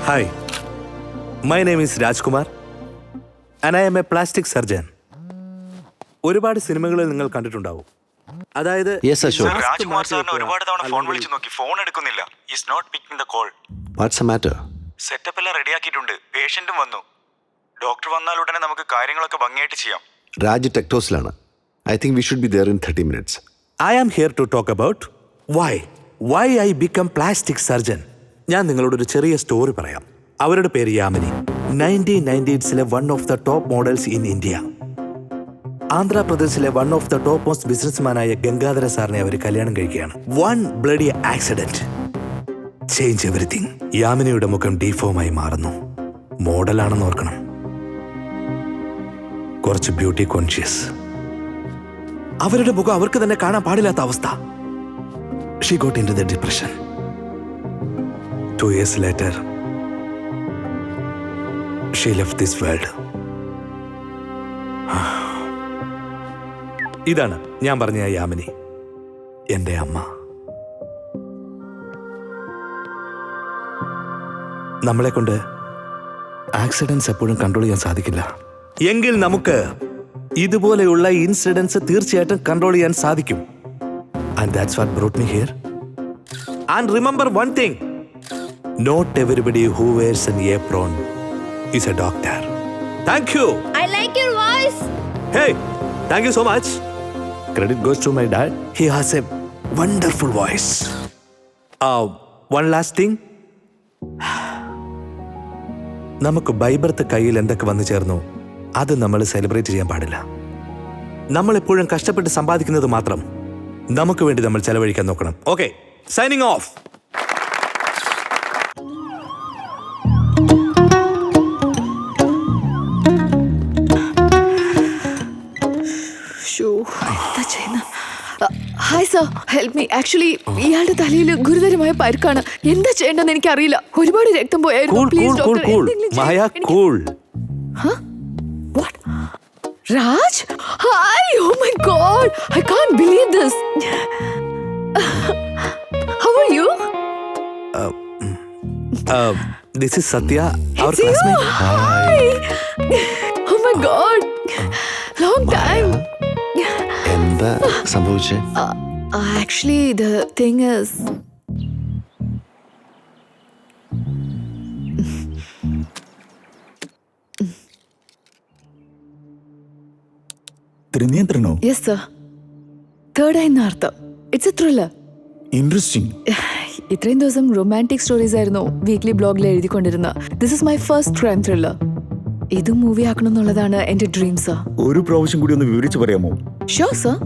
Hi, my name is Rajkumar and I am a plastic surgeon. ഒരുപാട് സിനിമകളിൽ നിങ്ങൾ കണ്ടിട്ടുണ്ടാവും. അതായത് രാജ്കുമാർ സാറിന് ഒരുപാട് തവണ ഫോൺ വിളിച്ചു നോക്കി, ഫോൺ എടുക്കുന്നില്ല. Is not picking the call. What's the matter? Setup എല്ലാം റെഡിയാക്കിയിട്ടുണ്ട്. പേഷ്യന്റും വന്നു. ഡോക്ടർ വന്നാൽ ഉടനെ നമുക്ക് കാര്യങ്ങളൊക്കെ ഭംഗിയായിട്ട് ചെയ്യാം. Raj ടെക്ടോസിലാണ്. I think we should be there in 30 minutes. I am here to talk about why I become plastic surgeon. ഞാൻ നിങ്ങളോടൊരു ചെറിയ സ്റ്റോറി പറയാം. അവരുടെ പേര് Yamini. 1990s one of the top models in India. ആന്ധ്രാപ്രദേശിലെ one of the top most ബിസിനസ്മാനായ ഗംഗാധര സാറിനെ അവർ കല്യാണം കഴിക്കുകയാണ്. One bloody accident change everything. യാമിനിയുടെ മുഖം ഡീഫോമായി മാറുന്നു. മോഡലാണെന്ന് ഓർക്കണം. കുറച്ച് ബ്യൂട്ടി കോൺഷ്യസ്. അവരുടെ മുഖം അവർക്ക് തന്നെ കാണാൻ പാടില്ലാത്ത അവസ്ഥ. She got into the depression. 2 years later, she left this world. ഇതാണ് ഞാൻ പറഞ്ഞ യാമിനി, എൻ്റെ അമ്മ. നമ്മളെ കൊണ്ട് ആക്സിഡൻസ് എപ്പോഴും കൺട്രോൾ ചെയ്യാൻ സാധിക്കില്ല. എങ്കിൽ നമുക്ക് ഇതുപോലെയുള്ള ഇൻസിഡൻസ് തീർച്ചയായിട്ടും കൺട്രോൾ ചെയ്യാൻ സാധിക്കും. And that's what brought me here. And remember one thing, not everybody who wears an apron is a doctor. Thank you. I like your voice. Hey, thank you so much. Credit goes to my dad. He has a wonderful voice. One last thing. നമുക്ക് by birth കയ്യിൽ എന്തൊക്കെ വന്നു ചേർന്നു അത് നമ്മൾ celebrate ചെയ്യാൻ പാടില്ല. നമ്മൾ എപ്പോഴും കഷ്ടപ്പെട്ട് സമ്പാദിക്കുന്നത് മാത്രം നമുക്ക് വേണ്ടി നമ്മൾ ചെലവഴിക്കാൻ നോക്കണം. Okay, signing off. Hi sir, help me. Actually ഇയാളുടെ തലയിൽ ഗുരുതരമായ പരിക്കാണ്. എന്താ ചെയ്യേണ്ടതെന്ന് എനിക്കറിയില്ല. ഒരുപാട് രക്തം പോയായിരുന്നു. Please doctor. What? Raj? Hi! Oh my God! I can't believe this. How are you? This is Satya, our It's classmate. you. Hi! Oh my God! Long time. എന്താ സംഭവിച്ചേ? Actually, the thing is, ത്രിനേത്രനോ? yes sir. Third eye എന്ന് അർത്ഥം. It's a thriller. Interesting. ഇത്രയും ദിവസം romantic stories ആയിരുന്നു weekly ബ്ലോഗിൽ എഴുതിക്കൊണ്ടിരുന്ന. This is my first crime thriller. ഇത് movie ആക്കണം എന്നുള്ളതാണ് എന്റെ ഡ്രീം സർ. ഒരു പ്രാവശ്യം കൂടി ഒന്ന് വിവരിച്ചു പറയാമോ? Sure sir.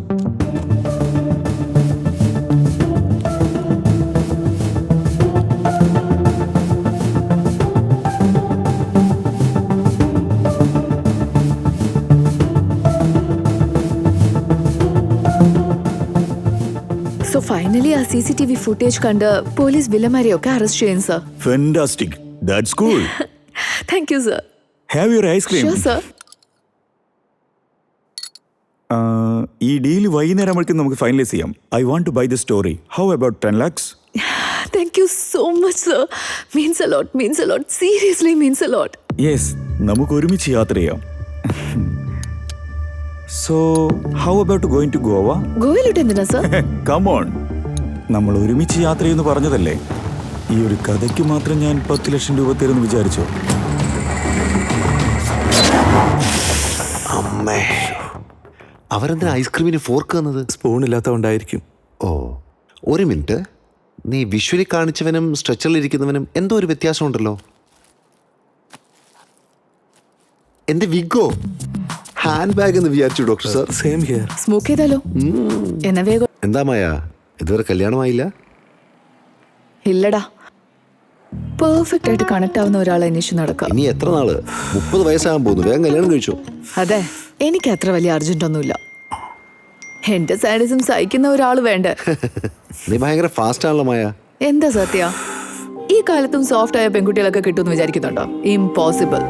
സോ ഫൈനലി ആ CCTV ഫുട്ടേജ് കണ്ട് പോലീസ് വില്ലന്മാരെയൊക്കെ അറസ്റ്റ് ചെയ്യും sir. Fantastic. That's cool. Thank you sir. Have your ice cream. Sure sir. ഈ ഡീൽ വൈകുന്നേരം ആകുമ്പോഴേക്കും നമുക്ക് ഫൈനലൈസ് ചെയ്യാം. I want to buy the story. How about 10 lakhs? Thank you so much sir. Means a lot, means a lot. Seriously means a lot. Yes, നമുക്ക് ഒരുമിച്ച് യാത്ര ചെയ്യാം. So how about going to Goa? ഗോവയിലോട്ട് എന്തിനാ sir? Come on, നമ്മൾ ഒരുമിച്ച് യാത്ര ചെയ്യുന്നു പറഞ്ഞതല്ലേ. ഈ ഒരു കഥയ്ക്ക് മാത്രം ഞാൻ 10 ലക്ഷം രൂപ തരുമെന്ന് വിചാരിച്ചോ? അമ്മേ, അവരെന്തിനാ ഐസ്ക്രീമിന് ഫോർക്ക് തന്നത്? സ്പൂൺ ഇല്ലാത്തതുകൊണ്ടായിരിക്കും. ഓ, ഒരു മിനിറ്റ്. നീ വിഷ്വലി കാണിച്ചവനും സ്ട്രെച്ചറിലിരിക്കുന്നവനും എന്തോ ഒരു വ്യത്യാസമുണ്ടല്ലോ. എന്റെ വിഗോ ഹാൻഡ് ബാഗ് എന്ന് വിചാരിച്ചു doctor sir. Same here. Smoke ചെയ്താലോ? എന്നാ വേഗം. എന്താ മായ, ഇതുവരെ കല്യാണമായില്ല? ഇല്ലടാ, പെർഫെക്റ്റ് ആയിട്ട് കണക്ട് ആവുന്ന ഒരാളെ അന്വേഷിച്ച് നടക്കാം. ഇനി എത്ര നാള്? 30 വയസ്സാകാൻ പോകുന്നു. വേഗം കല്യാണം കഴിച്ചു. അതെ, എനിക്ക് അത്ര വലിയ അർജന്റ് ഒന്നുമില്ല. എന്റെ സാഡിസം സഹിക്കുന്ന ഒരാൾ വേണ്ടേ? നീ ഭയങ്കര ഫാസ്റ്റ് ആണല്ലോ മായ. എന്താ സത്യ, ഈ കാലത്തും സോഫ്റ്റ് ആയ പെൺകുട്ടികളൊക്കെ കിട്ടുമെന്ന് വിചാരിക്കുന്നുണ്ടോ? ഇംപോസിബിൾ.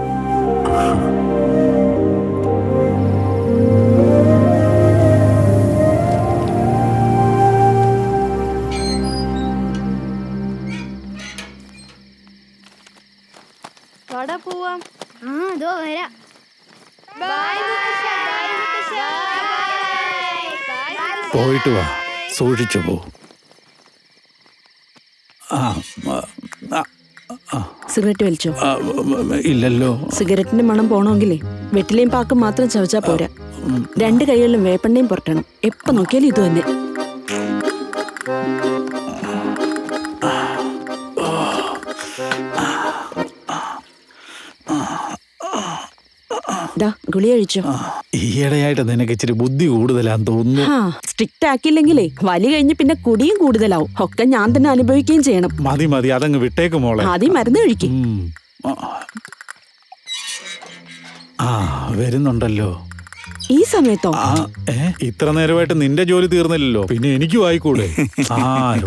പോയിട്ട് വാ, സൂക്ഷിച്ചു പോ. ആ, സിഗരറ്റ് വലിച്ചോ? ഇല്ലല്ലോ. സിഗരറ്റിന്റെ മണം പോണമെങ്കിലേ വെറ്റിലയും പാക്കും മാത്രം ചവച്ചാ പോരാ. 2 കൈകളിലും വേപ്പെണ്ണയും പുരട്ടണം. എപ്പോ നോക്കിയാലും ഇത് തന്നെ. ഗുളി കഴിച്ചോ? ഈയിടെയായിട്ട് നിനക്ക് ഇച്ചിരി ബുദ്ധി കൂടുതലാന്ന് തോന്നുന്നു. സ്ട്രിക്റ്റ് ആക്കിയില്ലെങ്കിലേ വലി കഴിഞ്ഞ് പിന്നെ കുടിയും കൂടുതലാവും. ഒക്കെ ഞാൻ തന്നെ അനുഭവിക്കുകയും ചെയ്യണം. മതി മതി, അതങ്ങ് വിട്ടേക്ക് മോളെ. ആദ്യം മരുന്ന് കഴിക്കും. ആ, വരുന്നുണ്ടല്ലോ. ഈ സമയത്തോ? ഇത്ര നേരമായിട്ട് നിന്റെ ജോലി തീർന്നില്ലല്ലോ, പിന്നെ എനിക്കും ആയിക്കൂടെ?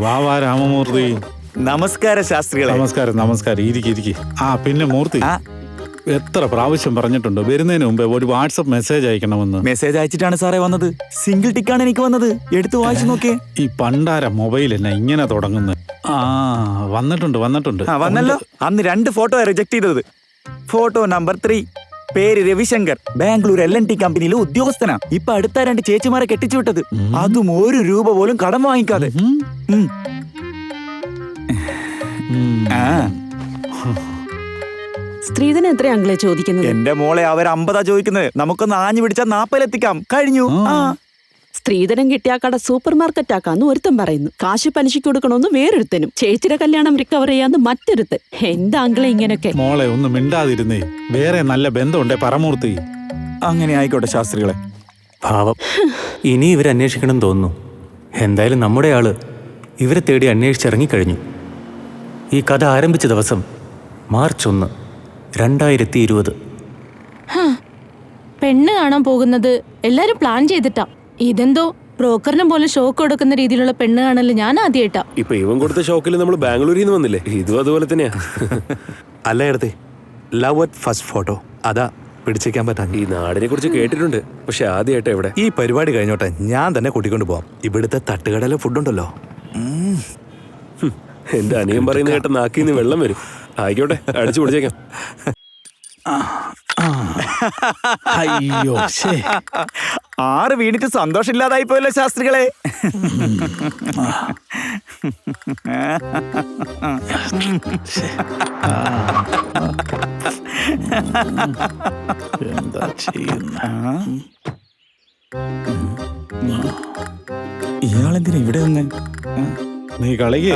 വാ രാമമൂർത്തി. നമസ്കാരം ശാസ്ത്രികളെ. നമസ്കാരം നമസ്കാരം. ഇരിക്കി. പിന്നെ മൂർത്തി, എത്ര പ്രാവശ്യം പറഞ്ഞിട്ടുണ്ട് വരുന്നതിന് മുമ്പേ ഒരു വാട്സപ്പ് മെസ്സേജ് അയക്കണമെന്ന്. മെസ്സേജ് അയച്ചിട്ടാണ് സാറേ വന്നത്. സിംഗിൾ ടിക്കാണ് എനിക്ക് വന്നത്. എടുത്ത് വായിച്ചു നോക്കേ. ഈ പണ്ടാര മൊബൈൽ എന്നാ ഇങ്ങനെ തുടങ്ങുന്നത്? വന്നിട്ടുണ്ട്. വന്നല്ലോ. അന്ന് 2 ഫോട്ടോ റിജക്ട് ചെയ്തത്. ഫോട്ടോ നമ്പർ 3, പേര് രവിശങ്കർ, ബാംഗ്ലൂർ LNT കമ്പനിയിലെ ഉദ്യോഗസ്ഥനാ. ഇപ്പൊ അടുത്ത 2 ചേച്ചിമാരെ കെട്ടിച്ചു വിട്ടത്. അതും 1 രൂപ പോലും കടം വാങ്ങിക്കാതെ. സ്ത്രീധനം എത്ര അങ്കിളെ ചോദിക്കുന്നത്? എന്റെ മോളെ അവർ 50 ചോദിക്കുന്നത്. നമുക്കൊന്ന് ആഞ്ഞു പിടിച്ചാൽ 40 എത്തിക്കാം. കഴിഞ്ഞു. സ്ത്രീധനം കിട്ടിയ കട സൂപ്പർ മാർക്കറ്റ് ആക്കാന്ന് ഒരുത്തൻ പറയുന്നു. കാശ് പലിശയ്ക്ക് കൊടുക്കണമെന്ന് വേറൊരുത്തനും. ചേച്ചിയുടെ കല്യാണം റിക്കവർ ചെയ്യാന്ന് മറ്റൊരുത്തൻ. എന്താ അങ്കിളെ ഇങ്ങനൊക്കെ? മോളെ ഒന്ന് മിണ്ടാതിരുന്നേ. വേറെ നല്ല ബന്ധമുണ്ടേ പറമൂർത്തി. അങ്ങനെ ആയിക്കോട്ടെ ശാസ്ത്രികളെ. പാവം, ഇനി ഇവർ അന്വേഷിക്കണം തോന്നുന്നു. എന്തായാലും നമ്മുടെ ആള് ഇവരെ തേടി അന്വേഷിച്ചിറങ്ങിക്കഴിഞ്ഞു. ഈ കഥ ആരംഭിച്ച ദിവസം മാർച്ച് 1, 2020. പെണ്ണ് കാണാൻ പോകുന്നത് എല്ലാരും പ്ലാൻ ചെയ്തിട്ടാ. ഇതെന്തോ ബ്രോക്കറിനെ പോലെ ഷോക്ക് കൊടുക്കുന്ന രീതിയിലുള്ള പെണ്ണ് കാണല് ഞാൻ ആദ്യമായിട്ടാ. ഇപ്പൊ ഇവൻ കൊടുത്ത ഷോക്കിൽ നമ്മൾ ബാംഗ്ലൂരിൽ നിന്ന് വന്നില്ലേ, ഇതും അതുപോലെ തന്നെയാ. അല്ല എടുത്തേ, ലവ് അറ്റ് ഫസ്റ്റ് ഫോട്ടോ അതാ പിടിച്ചേക്കാൻ പറ്റാൻ. ഈ നാടിനെ കുറിച്ച് കേട്ടിട്ടുണ്ട്, പക്ഷെ ആദ്യമായിട്ട് എവിടെ. ഈ പരിപാടി കഴിഞ്ഞോട്ടെ, ഞാൻ തന്നെ കൂട്ടിക്കൊണ്ട് പോവാം. ഇവിടുത്തെ തട്ടുകടയിലെ ഫുഡുണ്ടല്ലോ. എന്റെ അനിയൻ പറയുന്ന കേട്ട നാക്കിന്ന് വെള്ളം വരും. ആയിക്കോട്ടെ, അടിച്ചു പിടിച്ചേക്കാം. അയ്യോ, 6 വീണിട്ട് സന്തോഷമില്ലാതായി പോയല്ലോ ശാസ്ത്രികളെ. എന്താ ചെയ്യുന്ന? ഇയാളെന്തിനാ ഇവിടെ വന്ന്? നീ കളിക്ക്.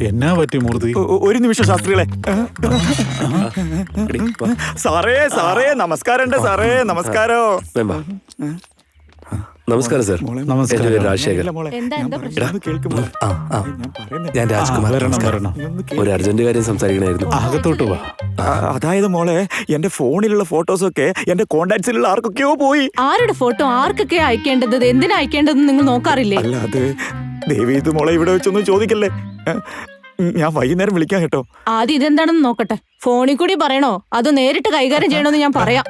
എന്നാ പറ്റി മൂർത്തി? ഒരു നിമിഷം ശാസ്ത്രികളെ. സാറേ നമസ്കാരം സാറേ. നമസ്കാരോ. നമസ്കാരം സാർ. നമസ്കാരം. എന്റെ പേര് രാജശേഖർ. ഞാൻ രാജ്കുമാർ. വരണം. ഒരു അർജന്റ് കാര്യം സംസാരിക്കണമായിരുന്നു. അകത്തോട്ട് വാ. അതായത് മോളെ, എന്റെ ഫോണിലുള്ള ഫോട്ടോസൊക്കെ എന്റെ കോണ്ടാക്ട്സിലുള്ള ആർക്കൊക്കെയോ പോയി. ആരുടെ ഫോട്ടോ ആർക്കൊക്കെ അയക്കേണ്ടത്, എന്തിനാ അയക്കേണ്ടതെന്ന് നിങ്ങൾ നോക്കാറില്ലേ? അല്ല, അത് ദേവി, ഇത് മോളെ ഇവിടെ വെച്ചൊന്നും ചോദിക്കല്ലേ. ഞാൻ വൈകുന്നേരം വിളിക്കാം കേട്ടോ. ആദ്യം ഇതെന്താണെന്ന് നോക്കട്ടെ. ഫോണിൽ കൂടി പറയണോ അതോ നേരിട്ട് കൈകാര്യം ചെയ്യണോന്ന് ഞാൻ പറയാം.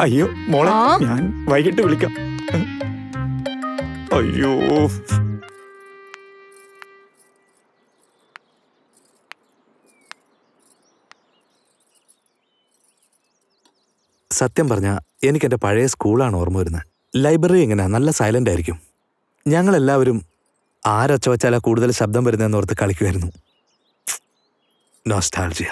അയ്യോ മോളെ, ഞാൻ വൈകിട്ട് വിളിക്കാം. അയ്യോ, സത്യം പറഞ്ഞാൽ എനിക്ക് എൻ്റെ പഴയ സ്കൂളാണ് ഓർമ്മ വരുന്നത്. ലൈബ്രറി എങ്ങനെയാ, നല്ല സൈലന്റ് ആയിരിക്കും. ഞങ്ങളെല്ലാവരും ആരൊച്ച വച്ചാലാ കൂടുതൽ ശബ്ദം വരുന്നതെന്ന് ഓർത്ത് കളിക്കുമായിരുന്നു. നോസ്റ്റാൾജിയ.